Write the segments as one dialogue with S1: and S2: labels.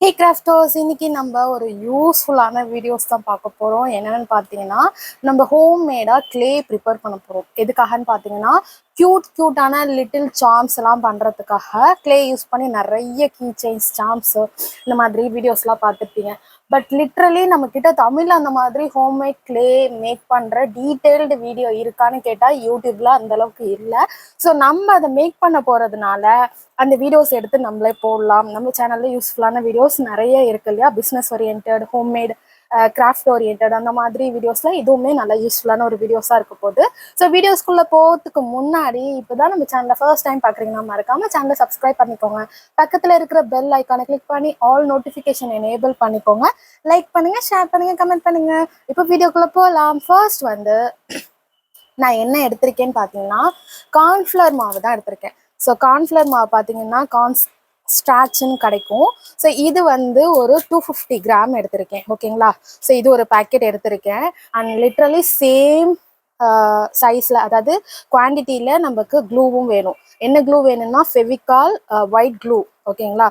S1: ஹே crafters, இன்னைக்கு நம்ம ஒரு யூஸ்ஃபுல்லான வீடியோஸ் தான் பார்க்க போகிறோம். என்னென்னு பார்த்தீங்கன்னா, நம்ம ஹோம் மேடாக க்ளே ப்ரிப்பேர் பண்ண போகிறோம். எதுக்காகன்னு பார்த்தீங்கன்னா, க்யூட்டான லிட்டில் சார்ம்ஸ் எல்லாம் பண்ணுறதுக்காக க்ளே யூஸ் பண்ணி நிறைய கீ செயின்ஸ், சார்ம்ஸு இந்த மாதிரி வீடியோஸ்லாம் பார்த்துருப்பீங்க. பட் லிட்ரலி நம்மக்கிட்ட தமிழில் அந்த மாதிரி ஹோம்மேட் க்ளே மேக் பண்ணுற டீட்டெயில்டு வீடியோ இருக்கான்னு கேட்டால் யூடியூப்பில் அந்தளவுக்கு இல்லை. ஸோ நம்ம அதை மேக் பண்ண போகிறதுனால அந்த வீடியோஸ் எடுத்து நம்மளே போடலாம். நம்ம சேனலில் யூஸ்ஃபுல்லான வீடியோஸ் நிறைய இருக்குது இல்லையா? Business oriented, homemade, craft oriented அந்த மாதிரி வீடியோஸில் இதுவுமே நல்ல யூஸ்ஃபுல்லான ஒரு வீடியோஸாக இருக்க போகுது. ஸோ வீடியோஸ்குள்ளே போகிறதுக்கு முன்னாடி இப்போ தான் நம்ம சேனலை ஃபர்ஸ்ட் டைம் பார்க்குறீங்கன்னா மறக்காமல் சேனலை சப்ஸ்கிரைப் பண்ணிக்கோங்க. பக்கத்தில் இருக்கிற பெல் ஐக்கானை கிளிக் பண்ணி ஆல் நோட்டிஃபிகேஷன் எனேபிள் பண்ணிக்கோங்க. லைக் பண்ணுங்கள், ஷேர் பண்ணுங்கள், கமெண்ட் பண்ணுங்கள். இப்போ வீடியோக்குள்ளே போகலாம். ஃபர்ஸ்ட் வந்து நான் என்ன எடுத்திருக்கேன்னு பார்த்தீங்கன்னா, கார்ன்ஃப்ளவர் மாவு தான் எடுத்திருக்கேன். ஸோ கார்ன்ஃப்ளவர் மாவு பார்த்தீங்கன்னா ஸ்டார்ச்னு கிடைக்கும். ஸோ இது வந்து ஒரு 250 கிராம் எடுத்திருக்கேன். ஓகேங்களா? ஸோ இது ஒரு பேக்கெட் எடுத்திருக்கேன். அண்ட் லிட்ரலி சேம் சைஸில், அதாவது குவான்டிட்டியில் நமக்கு க்ளூவும் வேணும். என்ன க்ளூ வேணும்னா ஃபெவிகால் ஒயிட் க்ளூ. ஓகேங்களா?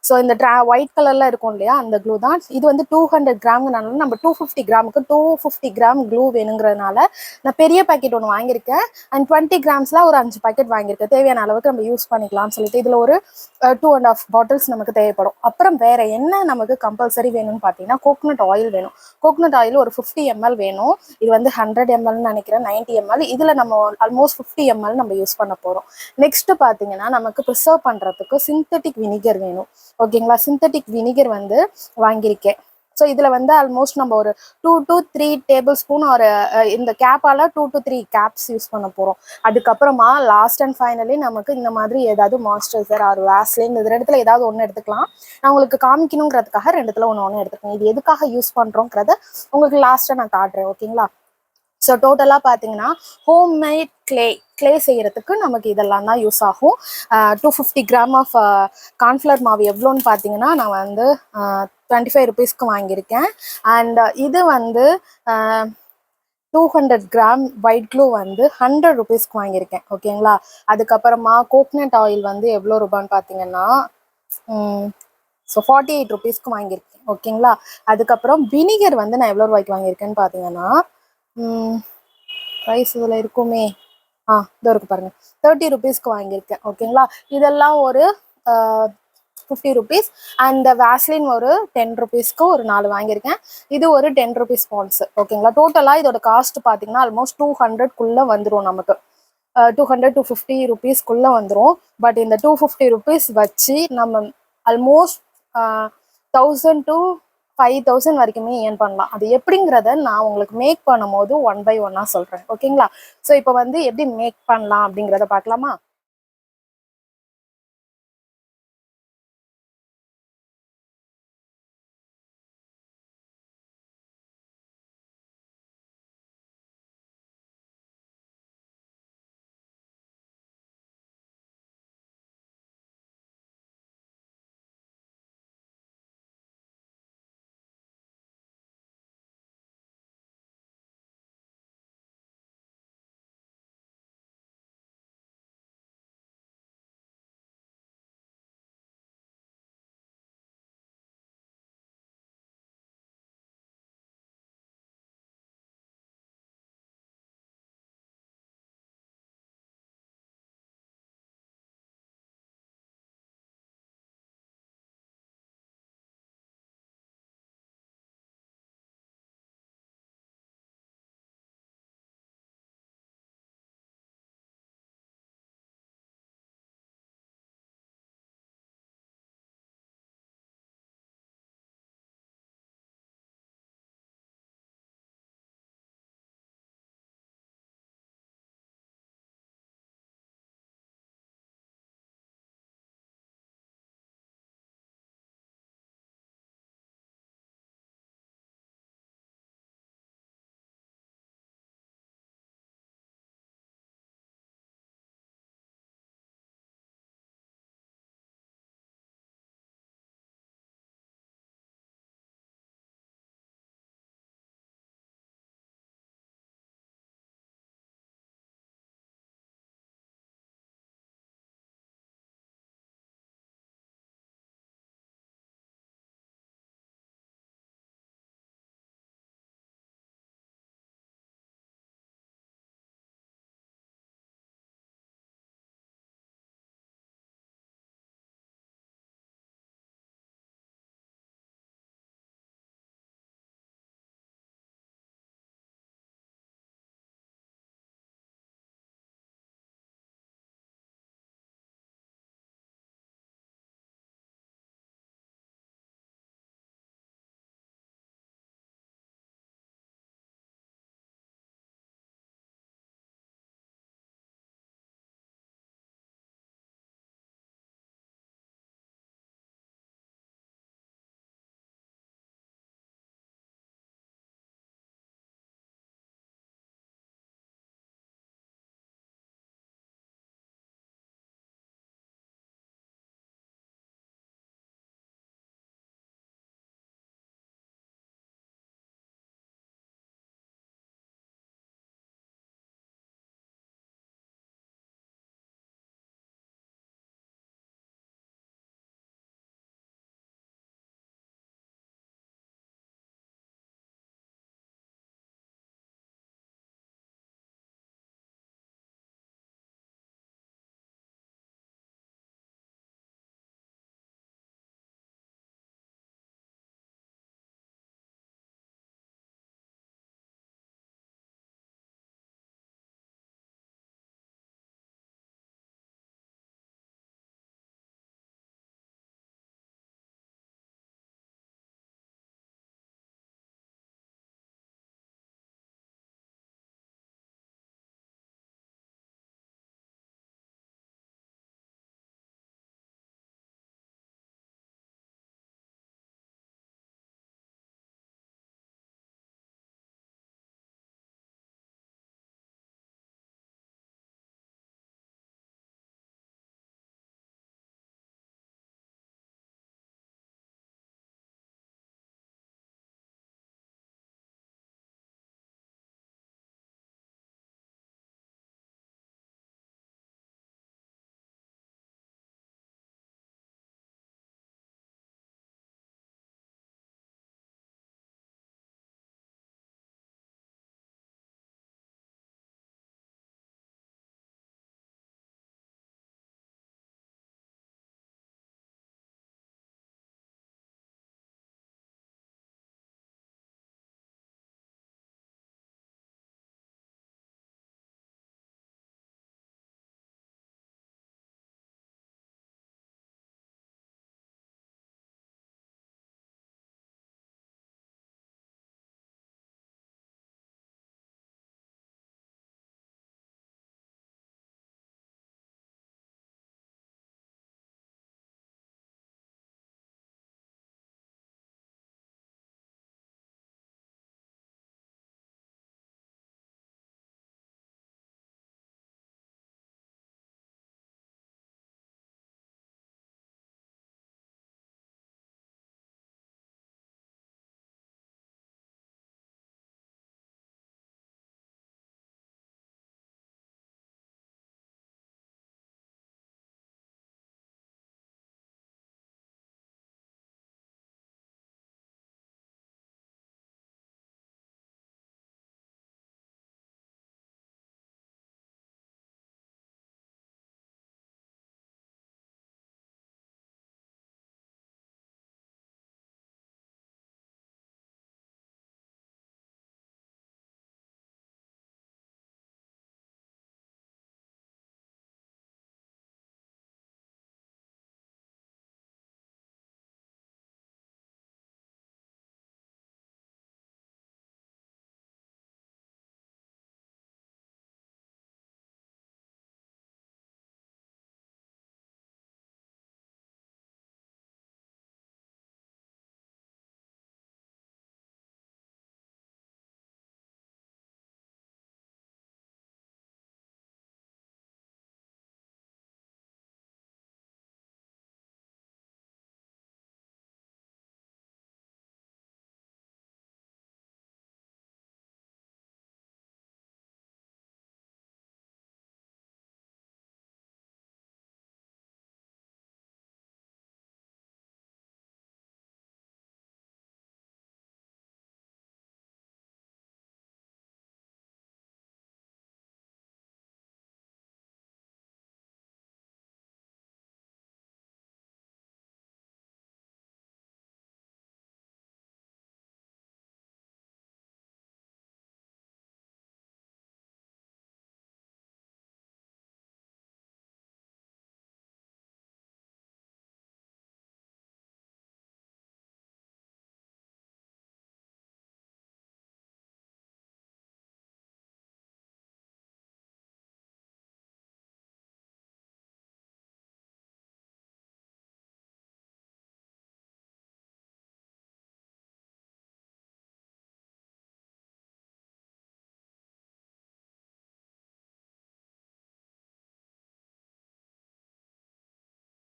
S1: ஸோ இந்த ஒயிட் கலரில் இருக்கும் இல்லையா, அந்த க்ளூ தான். இது வந்து 200 கிராம்னால நம்ம 250 கிராமுக்கு 250 கிராம் க்ளூ வேணுங்கிறதுனால நான் பெரிய பேக்கெட் ஒன்று வாங்கியிருக்கேன். அண்ட் 20 கிராம்ஸில் ஒரு 5 பேக்கெட் வாங்கியிருக்கேன். தேவையான அளவுக்கு நம்ம யூஸ் பண்ணிக்கலாம்னு சொல்லிட்டு இதில் ஒரு 2.5 பாட்டில்ஸ் நமக்கு தேவைப்படும். அப்புறம் வேறு என்ன நமக்கு கம்பல்சரி வேணும்னு பார்த்தீங்கன்னா, கோகோனட் ஆயில் வேணும். கோகோனட் ஆயில் ஒரு 50 ml வேணும். இது வந்து 100 mlன்னு நினைக்கிறேன், 90 ml. இதில் நம்ம ஆல்மோஸ்ட் 50 ml நம்ம யூஸ் பண்ண போகிறோம். நெக்ஸ்ட்டு பார்த்தீங்கன்னா, நமக்கு ப்ரிசர்வ் பண்ணுறதுக்கு சிந்தட்டிக் வினிகர் வேணும். ஓகேங்களா? சிந்தட்டிக் வினிகர் வந்து வாங்கியிருக்கேன். ஸோ இதில் வந்து ஆல்மோஸ்ட் நம்ம ஒரு 2 to 3 டேபிள் ஸ்பூன் ஒரு இந்த கேப்பால் 2 to 3 கேப்ஸ் யூஸ் பண்ண போகிறோம். அதுக்கப்புறமா லாஸ்ட் அண்ட் ஃபைனலி நமக்கு இந்த மாதிரி ஏதாவது மாய்ஸ்சரைசர் ஆர் வேஸ்லின் இது ரெண்டுத்தில் ஏதாவது ஒன்று எடுத்துக்கலாம். நான் உங்களுக்கு காமிக்கணுங்கிறதுக்காக ரெண்டுத்தில் ஒன்று எடுத்துக்கணும். இது எதுக்காக யூஸ் பண்ணுறோங்கிறத உங்களுக்கு லாஸ்ட்டாக நான் காட்டுறேன். ஓகேங்களா? ஸோ டோட்டலாக பார்த்தீங்கன்னா ஹோம்மேட் க்ளே செய்கிறதுக்கு நமக்கு இதெல்லாம் தான் யூஸ் ஆகும். 250 கிராம் ஆஃப் கார்ன்ஃப்ளவர் மாவு எவ்வளோன்னு பார்த்தீங்கன்னா, நான் வந்து 25 ருபீஸ்க்கு வாங்கியிருக்கேன். அண்ட் இது வந்து 200 கிராம் ஒயிட் க்ளூ வந்து 100 ருபீஸ்க்கு வாங்கியிருக்கேன். ஓகேங்களா? அதுக்கப்புறமா கோகனட் ஆயில் வந்து எவ்வளோ ரூபான்னு பார்த்தீங்கன்னா ஸோ 48 ருபீஸ்க்கு வாங்கியிருக்கேன். ஓகேங்களா? அதுக்கப்புறம் வினிகர் வந்து நான் எவ்வளோ ரூபாய்க்கு வாங்கியிருக்கேன்னு பார்த்தீங்கன்னா, ப்ரைஸ் இதில் இருக்குமே, இதோ இருக்கு பாருங்கள், 30 ருபீஸ்க்கு வாங்கியிருக்கேன். ஓகேங்களா? இதெல்லாம் ஒரு 50 ருபீஸ். அண்ட் வேஸ்லின் ஒரு 10 ருபீஸ்க்கு ஒரு 4 வாங்கியிருக்கேன். இது ஒரு 10 ருபீஸ் பால்ஸ். ஓகேங்களா? டோட்டலாக இதோட காஸ்ட் பார்த்தீங்கன்னா ஆல்மோஸ்ட் 200க்குள்ளே வந்துடும். நமக்கு 200 to 50 ருபீஸ்க்குள்ளே வந்துடும். பட் இந்த 250 ருபீஸ் வச்சு நம்ம ஆல்மோஸ்ட் 1000 to 5000 வரைக்குமே ஏர்ன் பண்ணலாம். அது எப்படிங்கிறத நான் உங்களுக்கு மேக் பண்ணும் போது 1 by 1 சொல்கிறேன். ஓகேங்களா? ஸோ இப்போ வந்து எப்படி மேக் பண்ணலாம் அப்படிங்கிறத பார்க்கலாமா?